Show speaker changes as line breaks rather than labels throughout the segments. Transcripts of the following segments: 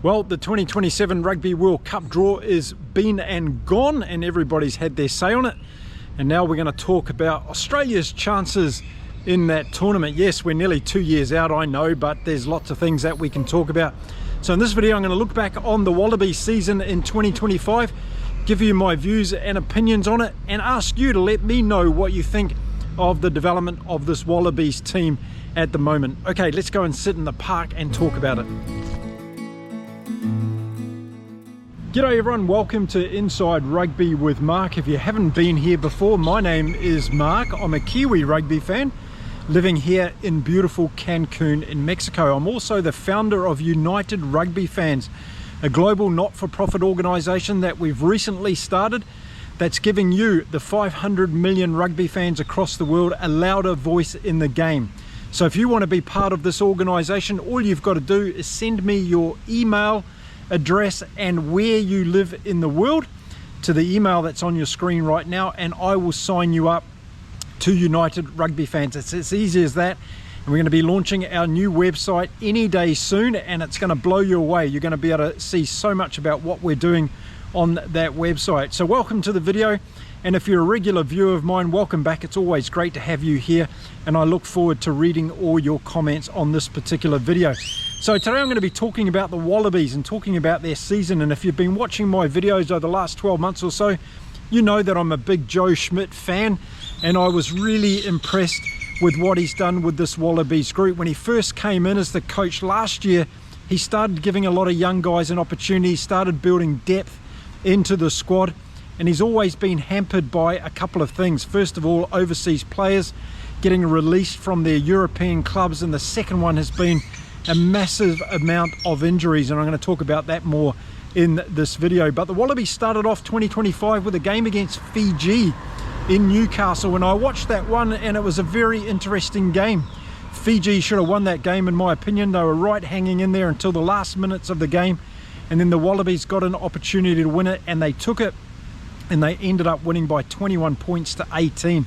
Well, the 2027 Rugby World Cup draw is been and gone, and everybody's had their say on it. And now we're going to talk about Australia's chances in that tournament. Yes, we're nearly 2 years out, I know, but there's lots of things that we can talk about. So in this video, I'm going to look back on the Wallabies season in 2025, give you my views and opinions on it, and ask you to let me know what you think of the development of this Wallabies team at the moment. Okay, let's go and sit in the park and talk about it. G'day everyone, welcome to Inside Rugby with Mark. If you haven't been here before, my name is Mark. I'm a Kiwi rugby fan living here in beautiful Cancun in Mexico. I'm also the founder of United Rugby Fans, a global not-for-profit organisation that we've recently started that's giving you, the 500 million rugby fans across the world, a louder voice in the game. So if you want to be part of this organisation, all you've got to do is send me your email address and where you live in the world to the email that's on your screen right now, and I will sign you up to United Rugby Fans. It's as easy as that. And we're going to be launching our new website any day soon, and it's going to blow you away. You're going to be able to see so much about what we're doing on that website. So welcome to the video, and if you're a regular viewer of mine, welcome back. It's always great to have you here, and I look forward to reading all your comments on this particular video. So today I'm going to be talking about the Wallabies and talking about their season. And if you've been watching my videos over the last 12 months or so, you know that I'm a big Joe Schmidt fan, and I was really impressed with what he's done with this Wallabies group. When he first came in as the coach last year, he started giving a lot of young guys an opportunity, started building depth into the squad, and he's always been hampered by a couple of things. First of all, overseas players getting released from their European clubs, and the second one has been a massive amount of injuries, and I'm going to talk about that more in this video. But the Wallabies started off 2025 with a game against Fiji in Newcastle, and I watched that one, and it was a very interesting game. Fiji should have won that game, in my opinion. They were right hanging in there until the last minutes of the game, and then the Wallabies got an opportunity to win it, and they took it, and they ended up winning by 21 points to 18.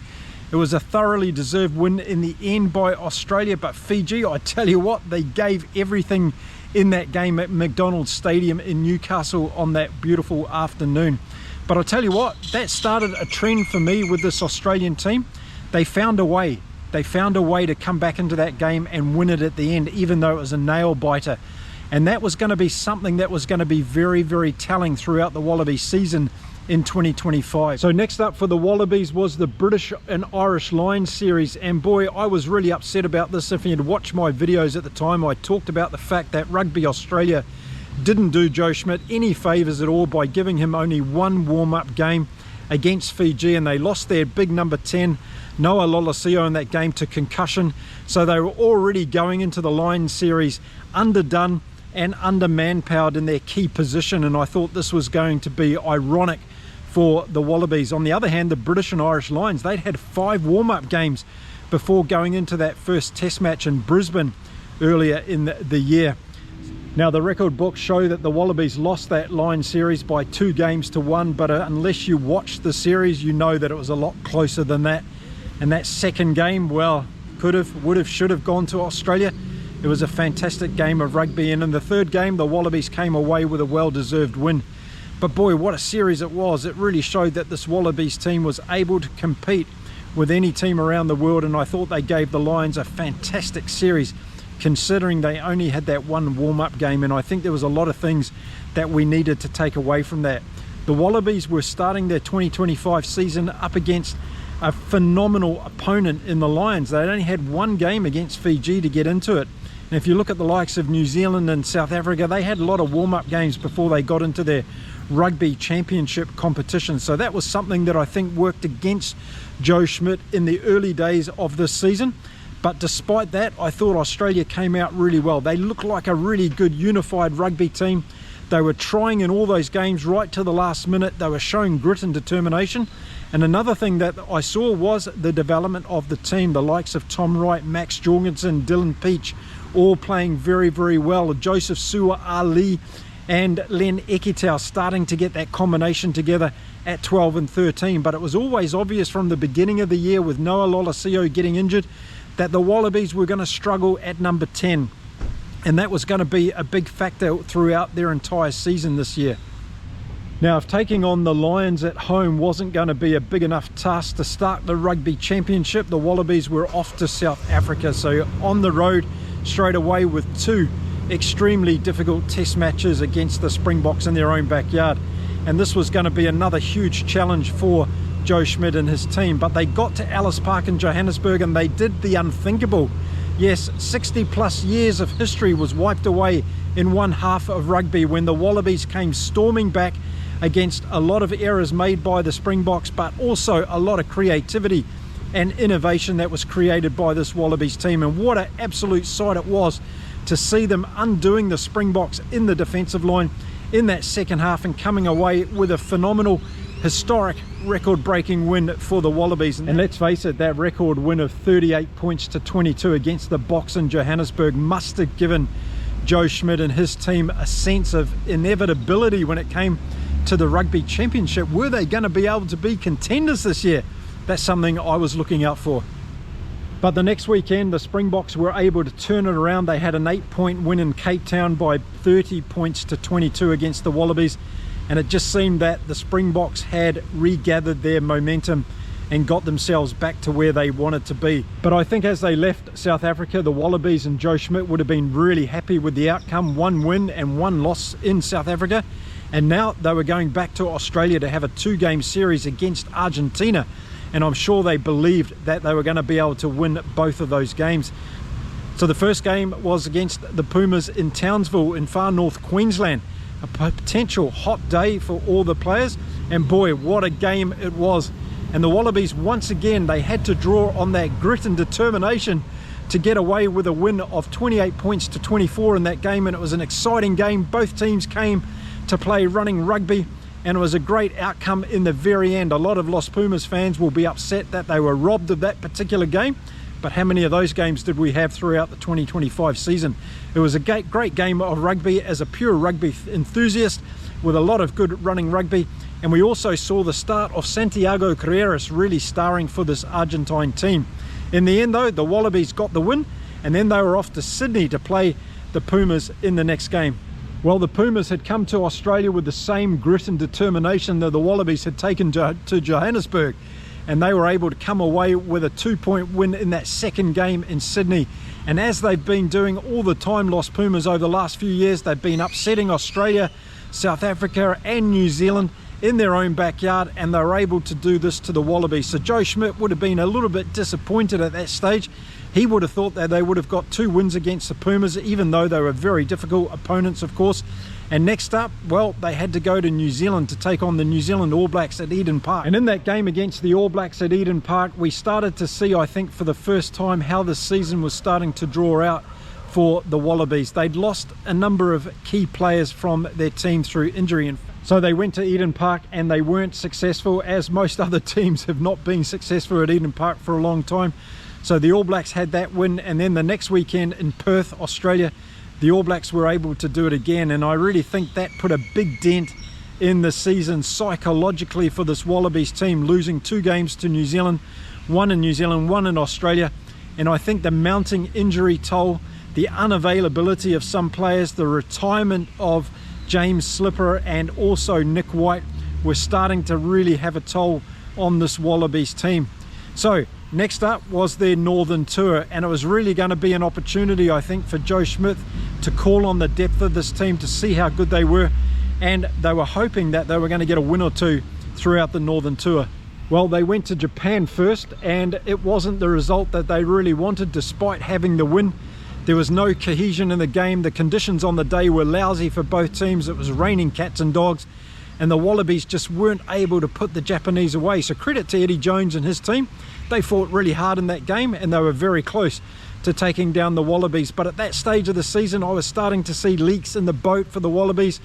It was a thoroughly deserved win in the end by Australia, but Fiji, I tell you what, they gave everything in that game at McDonald's Stadium in Newcastle on that beautiful afternoon. But I tell you what, that started a trend for me with this Australian team. They found a way. They found a way to come back into that game and win it at the end, even though it was a nail biter. And that was going to be something that was going to be very, very telling throughout the Wallabies season in 2025. So next up for the Wallabies was the British and Irish Lions series, and boy, I was really upset about this. If you'd watched my videos at the time, I talked about the fact that Rugby Australia didn't do Joe Schmidt any favours at all by giving him only one warm-up game against Fiji, and they lost their big number 10, Noah Lolesio, in that game to concussion. So they were already going into the Lions series underdone and under-manpowered in their key position, and I thought this was going to be ironic for the Wallabies. On the other hand, the British and Irish Lions, they'd had 5 warm-up games before going into that first test match in Brisbane earlier in the year. Now, the record books show that the Wallabies lost that Lions series by 2 games to 1, but unless you watched the series, you know that it was a lot closer than that. And that second game, well, could have, would have, should have gone to Australia. It was a fantastic game of rugby, and in the third game, the Wallabies came away with a well-deserved win. But boy, what a series it was. It really showed that this Wallabies team was able to compete with any team around the world, and I thought they gave the Lions a fantastic series, considering they only had that one warm-up game, and I think there was a lot of things that we needed to take away from that. The Wallabies were starting their 2025 season up against a phenomenal opponent in the Lions. They'd only had one game against Fiji to get into it. And if you look at the likes of New Zealand and South Africa, they had a lot of warm-up games before they got into their rugby championship competition. So that was something that I think worked against Joe Schmidt in the early days of this season. But despite that, I thought Australia came out really well. They looked like a really good unified rugby team. They were trying in all those games right to the last minute. They were showing grit and determination. And another thing that I saw was the development of the team. The likes of Tom Wright, Max Jorgensen, Dylan Peach, all playing very, very well. Joseph Sua Ali and Len Ekitau starting to get that combination together at 12 and 13. But it was always obvious from the beginning of the year, with Noah Lolesio getting injured, that the Wallabies were going to struggle at number 10. and that was going to be a big factor throughout their entire season this year. Now, if taking on the Lions at home wasn't going to be a big enough task to start the Rugby Championship, the Wallabies were off to South Africa, so on the road straight away with 2 extremely difficult test matches against the Springboks in their own backyard. And this was going to be another huge challenge for Joe Schmidt and his team, but they got to Ellis Park in Johannesburg and they did the unthinkable. Yes, 60 plus years of history was wiped away in one half of rugby when the Wallabies came storming back against a lot of errors made by the Springboks, but also a lot of creativity and innovation that was created by this Wallabies team. And what an absolute sight it was to see them undoing the Springboks in the defensive line in that second half and coming away with a phenomenal, historic, record-breaking win for the Wallabies. And let's face it, that record win of 38 points to 22 against the Boks in Johannesburg must have given Joe Schmidt and his team a sense of inevitability when it came to the Rugby Championship. Were they going to be able to be contenders this year? That's something I was looking out for. But the next weekend, the Springboks were able to turn it around. They had an 8-point win in Cape Town by 30 points to 22 against the Wallabies. And it just seemed that the Springboks had regathered their momentum and got themselves back to where they wanted to be. But I think as they left South Africa, the Wallabies and Joe Schmidt would have been really happy with the outcome. 1 win and 1 loss in South Africa. And now they were going back to Australia to have a 2-game series against Argentina. And I'm sure they believed that they were going to be able to win both of those games. So the first game was against the Pumas in Townsville in far north Queensland. A potential hot day for all the players. And boy, what a game it was. And the Wallabies, once again, they had to draw on that grit and determination to get away with a win of 28 points to 24 in that game. And it was an exciting game. Both teams came to play running rugby, and it was a great outcome in the very end. A lot of Los Pumas fans will be upset that they were robbed of that particular game, but how many of those games did we have throughout the 2025 season? It was a great game of rugby as a pure rugby enthusiast with a lot of good running rugby. And we also saw the start of Santiago Carreras really starring for this Argentine team. In the end though, the Wallabies got the win, and then they were off to Sydney to play the Pumas in the next game. Well, the Pumas had come to Australia with the same grit and determination that the Wallabies had taken to Johannesburg, and they were able to come away with a 2-point win in that second game in Sydney. And as they've been doing all the time, Los Pumas, over the last few years, they've been upsetting Australia, South Africa and New Zealand in their own backyard, and they were able to do this to the Wallabies. So Joe Schmidt would have been a little bit disappointed at that stage. He would have thought that they would have got 2 wins against the Pumas, even though they were very difficult opponents, of course. And next up, well, they had to go to New Zealand to take on the New Zealand All Blacks at Eden Park. And in that game against the All Blacks at Eden Park, we started to see, I think, for the first time, how the season was starting to draw out for the Wallabies. They'd lost a number of key players from their team through injury, and so they went to Eden Park and they weren't successful, as most other teams have not been successful at Eden Park for a long time. So the All Blacks had that win, and then the next weekend in Perth, Australia, the All Blacks were able to do it again. And I really think that put a big dent in the season psychologically for this Wallabies team, losing 2 games to New Zealand, 1 in New Zealand, 1 in Australia. And I think the mounting injury toll, the unavailability of some players, the retirement of James Slipper and also Nick White were starting to really have a toll on this Wallabies team. So next up was their Northern Tour, and it was really going to be an opportunity, I think, for Joe Schmidt to call on the depth of this team to see how good they were, and they were hoping that they were going to get a win or 2 throughout the Northern Tour. Well, they went to Japan first, and it wasn't the result that they really wanted despite having the win. There was no cohesion in the game. The conditions on the day were lousy for both teams. It was raining cats and dogs, and the Wallabies just weren't able to put the Japanese away. So credit to Eddie Jones and his team. They fought really hard in that game, and they were very close to taking down the Wallabies. But at that stage of the season, I was starting to see leaks in the boat for the Wallabies.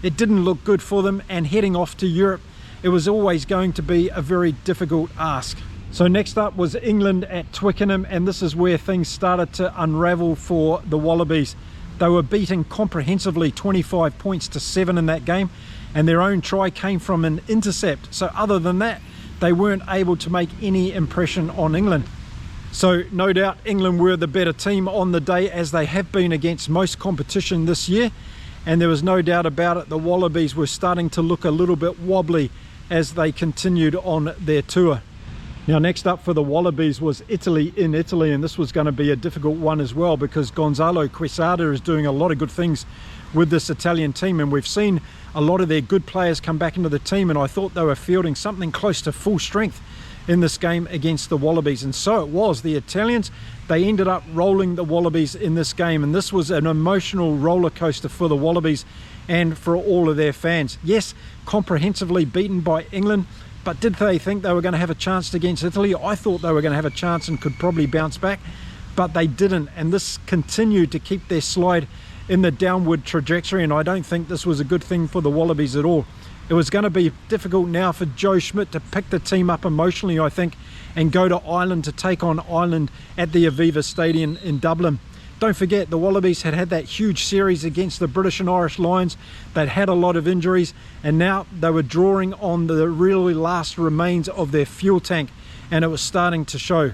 It didn't look good for them, and heading off to Europe, it was always going to be a very difficult ask. So next up was England at Twickenham, and this is where things started to unravel for the Wallabies. They were beaten comprehensively 25 points to 7 in that game, and their own try came from an intercept. So other than that, they weren't able to make any impression on England. So no doubt England were the better team on the day, as they have been against most competition this year, and there was no doubt about it, the Wallabies were starting to look a little bit wobbly as they continued on their tour. Now next up for the Wallabies was Italy in Italy, and this was going to be a difficult one as well, because Gonzalo Quesada is doing a lot of good things with this Italian team, and we've seen a lot of their good players come back into the team, and I thought they were fielding something close to full strength in this game against the Wallabies, and so it was. The Italians, they ended up rolling the Wallabies in this game, and this was an emotional roller coaster for the Wallabies and for all of their fans. Yes, comprehensively beaten by England, but did they think they were going to have a chance against Italy? I thought they were going to have a chance and could probably bounce back, but they didn't, and this continued to keep their slide in the downward trajectory, and I don't think this was a good thing for the Wallabies at all. It was going to be difficult now for Joe Schmidt to pick the team up emotionally, I think, and go to Ireland to take on Ireland at the Aviva Stadium in Dublin. Don't forget, the Wallabies had that huge series against the British and Irish Lions. They'd had a lot of injuries, and now they were drawing on the really last remains of their fuel tank, and it was starting to show.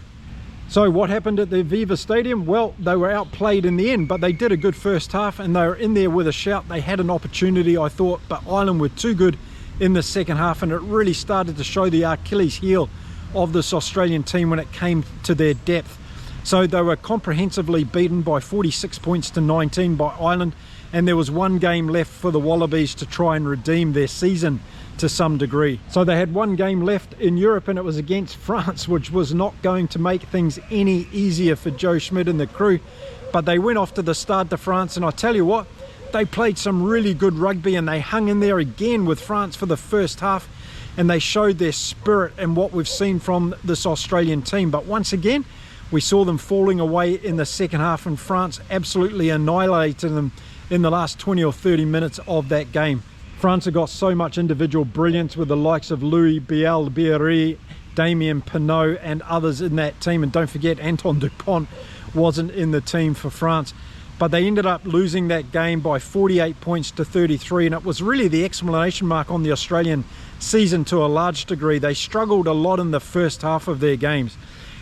So what happened at the Aviva Stadium? Well, they were outplayed in the end, but they did a good first half, and they were in there with a shout. They had an opportunity, I thought, but Ireland were too good in the second half, and it really started to show the Achilles heel of this Australian team when it came to their depth. So they were comprehensively beaten by 46 points to 19 by Ireland, and there was one game left for the Wallabies to try and redeem their season to some degree. So they had one game left in Europe, and it was against France, which was not going to make things any easier for Joe Schmidt and the crew. But they went off to the Stade de France, and I tell you what, they played some really good rugby, and they hung in there again with France for the first half, and they showed their spirit and what we've seen from this Australian team. But once again, we saw them falling away in the second half, and France absolutely annihilated them in the last 20 or 30 minutes of that game. France have got so much individual brilliance with the likes of Louis Biel-Biarri, Damien Penaud and others in that team, and don't forget Anton Dupont wasn't in the team for France. But they ended up losing that game by 48 points to 33, and it was really the exclamation mark on the Australian season to a large degree. They struggled a lot in the first half of their games,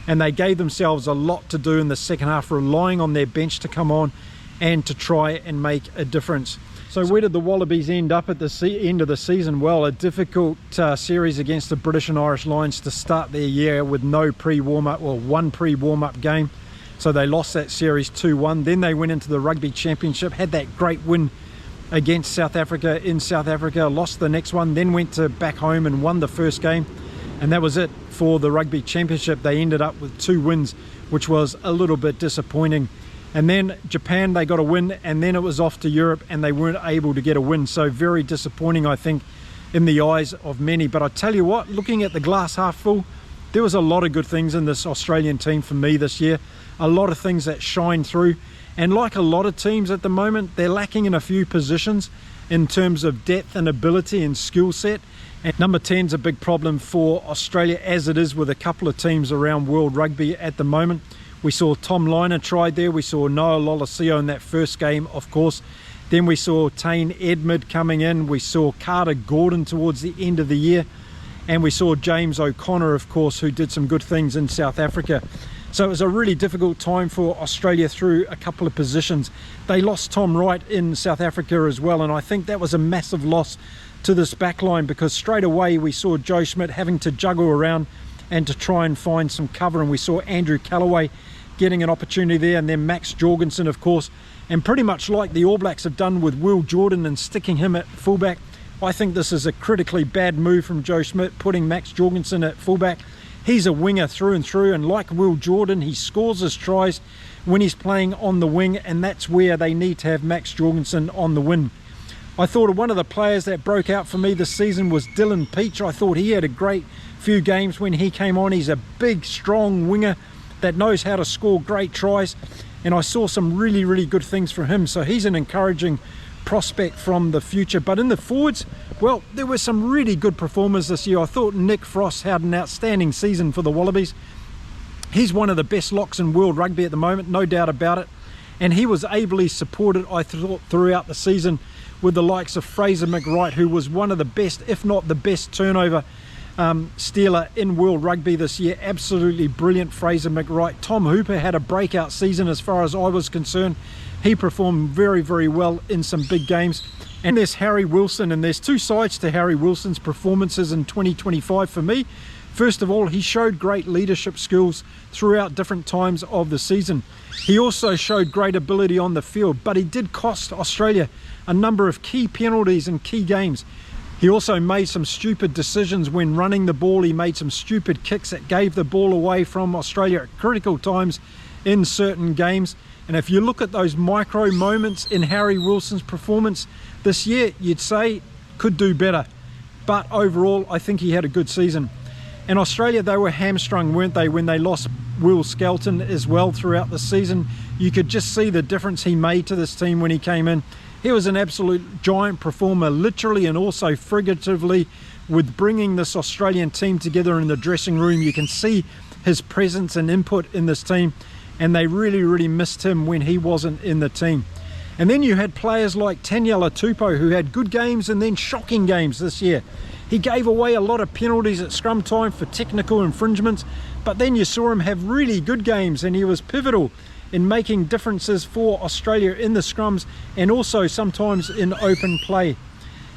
and they gave themselves a lot to do in the second half, relying on their bench to come on and to try and make a difference. So where did the Wallabies end up at the end of the season? Well, a difficult series against the British and Irish Lions to start their year with no pre-warm-up, well, one pre-warm-up game. So they lost that series 2-1. Then they went into the Rugby Championship, had that great win against South Africa in South Africa, lost the next one, then went to back home and won the first game. And that was it for the Rugby Championship. They ended up with 2 wins, which was a little bit disappointing. And then Japan, they got a win, and then it was off to Europe, and they weren't able to get a win. So very disappointing, I think, in the eyes of many. But I tell you what, looking at the glass half full, there was a lot of good things in this Australian team for me this year. A lot of things that shine through. And like a lot of teams at the moment, they're lacking in a few positions in terms of depth and ability and skill set. And number 10 is a big problem for Australia, as it is with a couple of teams around World Rugby at the moment. We saw Tom Lynagh tried there. We saw Noah Lolesio in that first game, of course. Then we saw Tane Edmed coming in. We saw Carter Gordon towards the end of the year. And we saw James O'Connor, of course, who did some good things in South Africa. So it was a really difficult time for Australia through a couple of positions. They lost Tom Wright in South Africa as well, and I think that was a massive loss to this backline, because straight away we saw Joe Schmidt having to juggle around and to try and find some cover, and we saw Andrew Callaway getting an opportunity there, and then Max Jorgensen, of course, and pretty much like the All Blacks have done with Will Jordan and sticking him at fullback. I think this is a critically bad move from Joe Schmidt, putting Max Jorgensen at fullback. He's a winger through and through, and like Will Jordan, he scores his tries when he's playing on the wing, and that's where they need to have Max Jorgensen on the wing. I thought one of the players that broke out for me this season was Dylan Peach. I thought he had a great few games when he came on. He's a big, strong winger that knows how to score great tries, and I saw some really, really good things from him. So he's an encouraging prospect from the future. But in the forwards, well, there were some really good performers this year. I thought Nick Frost had an outstanding season for the Wallabies. He's one of the best locks in world rugby at the moment, no doubt about it. And he was ably supported, I thought, throughout the season with the likes of Fraser McWright, who was one of the best, if not the best turnover stealer in World Rugby this year. Absolutely brilliant, Fraser McWright. Tom Hooper had a breakout season as far as I was concerned. He performed very, very well in some big games. And there's Harry Wilson, and there's two sides to Harry Wilson's performances in 2025 for me. First of all, he showed great leadership skills throughout different times of the season. He also showed great ability on the field, but he did cost Australia a number of key penalties in key games. He also made some stupid decisions when running the ball. He made some stupid kicks that gave the ball away from Australia at critical times in certain games. And if you look at those micro moments in Harry Wilson's performance this year, you'd say could do better. But overall, I think he had a good season. And Australia, they were hamstrung, weren't they, when they lost Will Skelton as well throughout the season. You could just see the difference he made to this team when he came in. He was an absolute giant performer, literally and also figuratively, with bringing this Australian team together in the dressing room. You can see his presence and input in this team, and they really, really missed him when he wasn't in the team. And then you had players like Taniela Tupou, who had good games and then shocking games this year. He gave away a lot of penalties at scrum time for technical infringements, but then you saw him have really good games, and he was pivotal in making differences for Australia in the scrums and also sometimes in open play.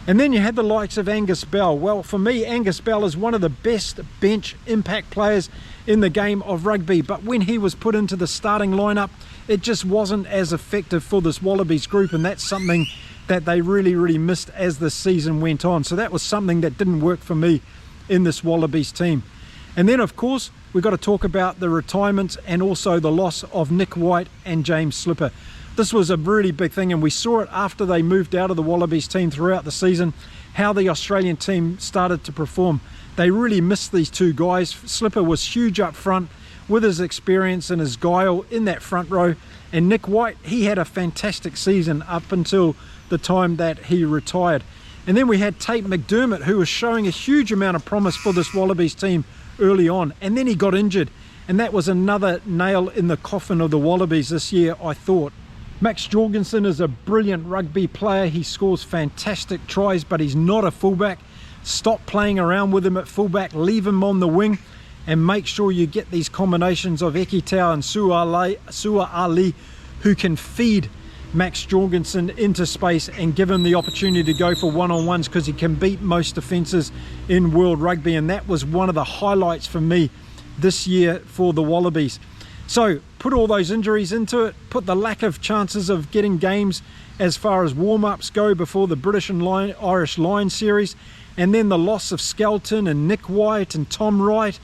And then you had the likes of Angus Bell. Well, for me, Angus Bell is one of the best bench impact players in the game of rugby, but when he was put into the starting lineup, it just wasn't as effective for this Wallabies group, and that's something that they really, really missed as the season went on. So that was something that didn't work for me in this Wallabies team. And then, of course, we've got to talk about the retirements and also the loss of Nick White and James Slipper. This was a really big thing, and we saw it after they moved out of the Wallabies team throughout the season, how the Australian team started to perform. They really missed these two guys. Slipper was huge up front with his experience and his guile in that front row. And Nick White, he had a fantastic season up until the time that he retired. And then we had Tate McDermott, who was showing a huge amount of promise for this Wallabies team early on, and then he got injured, and that was another nail in the coffin of the Wallabies this year, I thought. Max Jorgensen is a brilliant rugby player. He scores fantastic tries, but he's not a fullback. Stop playing around with him at fullback, leave him on the wing, and make sure you get these combinations of Ekitau and Sua Ali, who can feed Max Jorgensen into space and give him the opportunity to go for one-on-ones, because he can beat most defences in World Rugby, and that was one of the highlights for me this year for the Wallabies. So put all those injuries into it, put the lack of chances of getting games as far as warm-ups go before the British and Irish Lions series, and then the loss of Skelton and Nick White and Tom Wright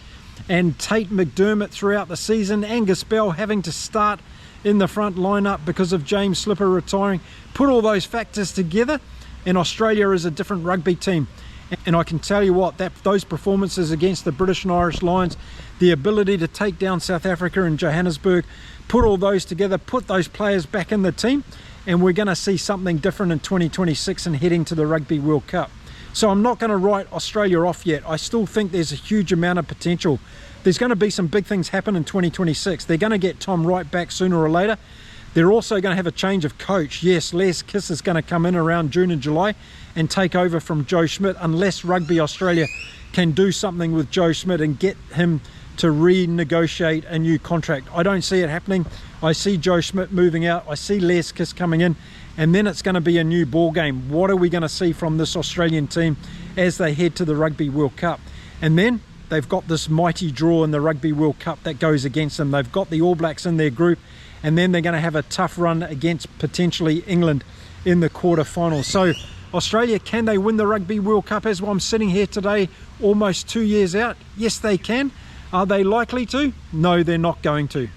and Tate McDermott throughout the season, Angus Bell having to start in the front lineup because of James Slipper retiring. Put all those factors together, and Australia is a different rugby team. And I can tell you what, those performances against the British and Irish Lions, the ability to take down South Africa and Johannesburg, put all those together, put those players back in the team, and we're going to see something different in 2026 and heading to the Rugby World Cup. So I'm not going to write Australia off yet. I still think there's a huge amount of potential. There's going to be some big things happen in 2026. They're going to get Tom Wright back sooner or later. They're also going to have a change of coach. Yes, Les Kiss is going to come in around June and July and take over from Joe Schmidt, unless Rugby Australia can do something with Joe Schmidt and get him to renegotiate a new contract. I don't see it happening. I see Joe Schmidt moving out. I see Les Kiss coming in, and then it's going to be a new ball game. What are we going to see from this Australian team as they head to the Rugby World Cup? And then they've got this mighty draw in the Rugby World Cup that goes against them. They've got the All Blacks in their group, and then they're going to have a tough run against potentially England in the quarterfinals. So Australia, can they win the Rugby World Cup as I'm sitting here today, almost 2 years out? Yes, they can. Are they likely to? No, they're not going to.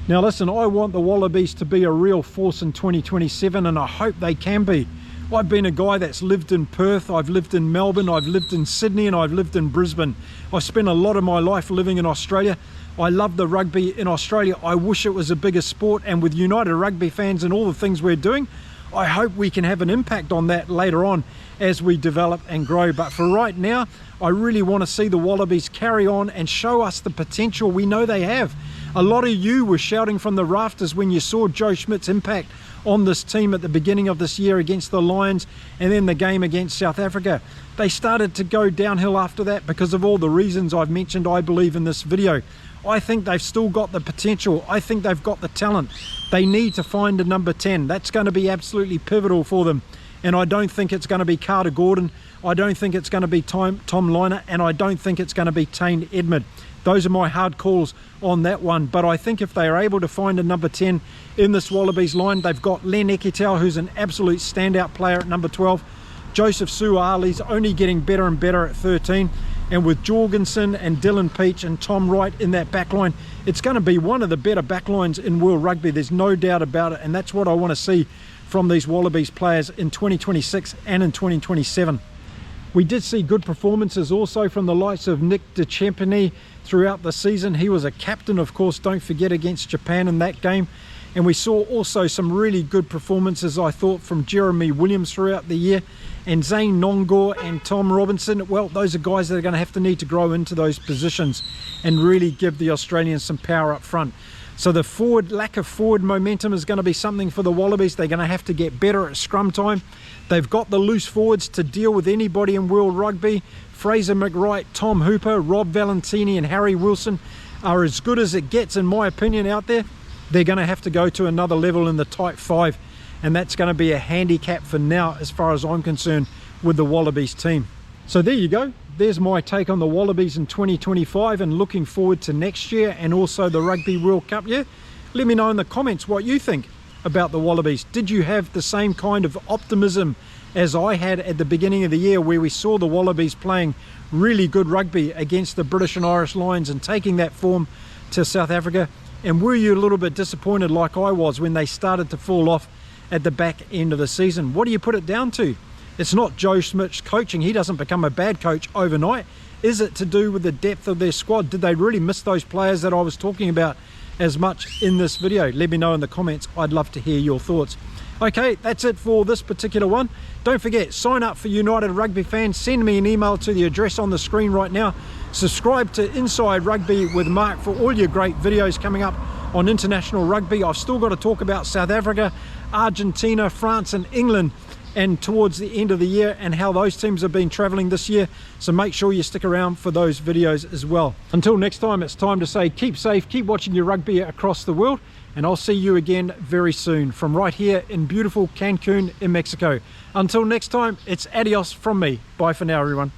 Now listen, I want the Wallabies to be a real force in 2027, and I hope they can be. I've been a guy that's lived in Perth, I've lived in Melbourne, I've lived in Sydney, and I've lived in Brisbane. I've spent a lot of my life living in Australia. I love the rugby in Australia. I wish it was a bigger sport, and with United Rugby fans and all the things we're doing, I hope we can have an impact on that later on as we develop and grow. But for right now, I really want to see the Wallabies carry on and show us the potential we know they have. A lot of you were shouting from the rafters when you saw Joe Schmidt's impact on this team at the beginning of this year against the Lions and then the game against South Africa. They started to go downhill after that because of all the reasons I've mentioned, I believe, in this video. I think they've still got the potential. I think they've got the talent. They need to find a number 10. That's going to be absolutely pivotal for them. And I don't think it's going to be Carter Gordon. I don't think it's going to be Tom Liner. And I don't think it's going to be Tane Edmed. Those are my hard calls on that one. But I think if they are able to find a number 10 in this Wallabies line, they've got Len Ekitau, who's an absolute standout player at number 12. Joseph Su'ali's only getting better and better at 13. And with Jorgensen and Dylan Peach and Tom Wright in that backline, it's going to be one of the better backlines in World Rugby. There's no doubt about it. And that's what I want to see from these Wallabies players in 2026 and in 2027. We did see good performances also from the likes of Nick DeChampagny throughout the season. He was a captain, of course, don't forget, against Japan in that game. And we saw also some really good performances, I thought, from Jeremy Williams throughout the year. And Zane Nongor and Tom Robinson, well, those are guys that are going to need to grow into those positions and really give the Australians some power up front. So the lack of forward momentum is going to be something for the Wallabies. They're going to have to get better at scrum time. They've got the loose forwards to deal with anybody in World Rugby. Fraser McWright, Tom Hooper, Rob Valentini and Harry Wilson are as good as it gets, in my opinion, out there. They're going to have to go to another level in the tight 5, and that's going to be a handicap for now as far as I'm concerned with the Wallabies team. So there you go. There's my take on the Wallabies in 2025 and looking forward to next year and also the Rugby World Cup year. Let me know in the comments what you think about the Wallabies. Did you have the same kind of optimism as I had at the beginning of the year, where we saw the Wallabies playing really good rugby against the British and Irish Lions and taking that form to South Africa? And were you a little bit disappointed like I was when they started to fall off at the back end of the season? What do you put it down to? It's not Joe Schmidt's coaching. He doesn't become a bad coach overnight. Is it to do with the depth of their squad? Did they really miss those players that I was talking about as much in this video? Let me know in the comments. I'd love to hear your thoughts. Okay, that's it for this particular one. Don't forget, sign up for United Rugby Fans. Send me an email to the address on the screen right now. Subscribe to Inside Rugby with Mark for all your great videos coming up on international rugby. I've still got to talk about South Africa, Argentina, France and England, and towards the end of the year, and how those teams have been traveling this year. So make sure you stick around for those videos as well. Until next time, it's time to say keep safe, keep watching your rugby across the world, and I'll see you again very soon from right here in beautiful Cancun in Mexico. Until next time, it's adios from me. Bye for now, everyone.